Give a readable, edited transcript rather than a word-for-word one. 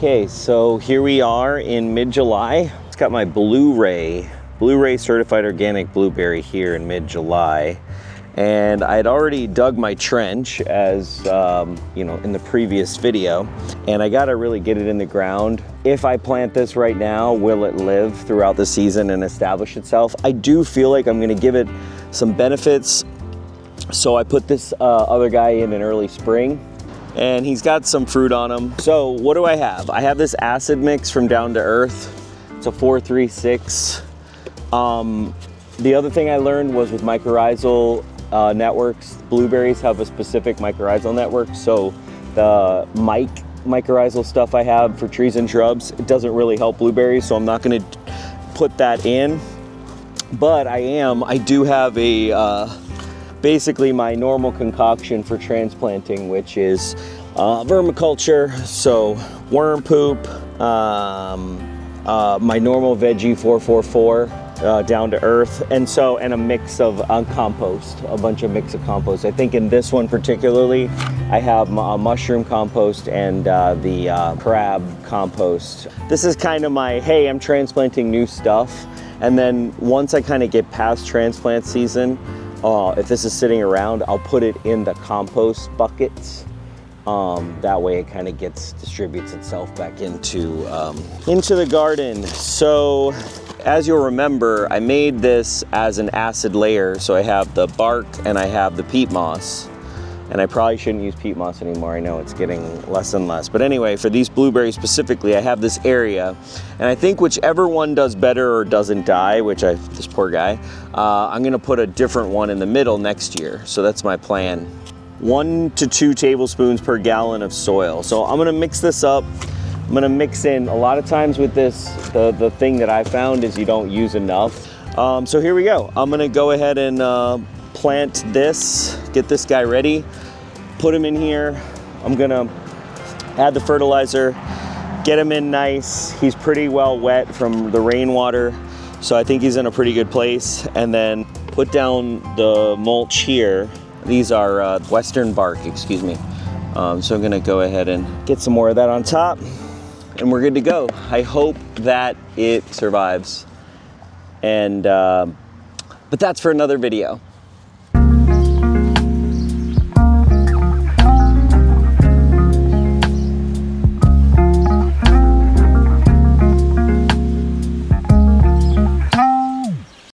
Okay, so here we are in mid-July. It's got my Blueray certified organic blueberry here in mid-July. And I'd already dug my trench as, you know, in the previous video. And I gotta really get it in the ground. If I plant this right now, will it live throughout the season and establish itself? I do feel like I'm gonna give it some benefits. So I put this other guy in early spring, and he's got some fruit on him. So what do I have? I have this acid mix from Down to Earth. It's a 436. The other thing I learned was with mycorrhizal networks, blueberries have a specific mycorrhizal network. So the mycorrhizal stuff I have for trees and shrubs, it doesn't really help blueberries, so I'm not gonna put that in. But I do have a, basically my normal concoction for transplanting, which is vermiculture, so worm poop, my normal veggie 444, Down to Earth, and a mix of compost, a bunch of mix of compost. I think in this one particularly, I have a mushroom compost and the crab compost. This is kind of my, hey, I'm transplanting new stuff, and then once I kind of get past transplant season, if this is sitting around, I'll put it in the compost buckets. That way it kind of distributes itself back into the garden. So as you'll remember, I made this as an acid layer. So I have the bark and I have the peat moss. And I probably shouldn't use peat moss anymore. I know it's getting less and less. But anyway, for these blueberries specifically, I have this area. And I think whichever one does better or doesn't die, this poor guy, I'm gonna put a different one in the middle next year. So that's my plan. 1 to 2 tablespoons per gallon of soil. So I'm gonna mix this up. I'm gonna mix in, a lot of times with this, the thing that I found is you don't use enough. So here we go. I'm gonna go ahead and plant this, get this guy ready, put him in here. I'm gonna add the fertilizer, get him in nice. He's pretty well wet from the rainwater, so I think he's in a pretty good place. And then put down the mulch here. These are western bark, excuse me. So I'm gonna go ahead and get some more of that on top, and we're good to go. I hope that it survives. And but that's for another video.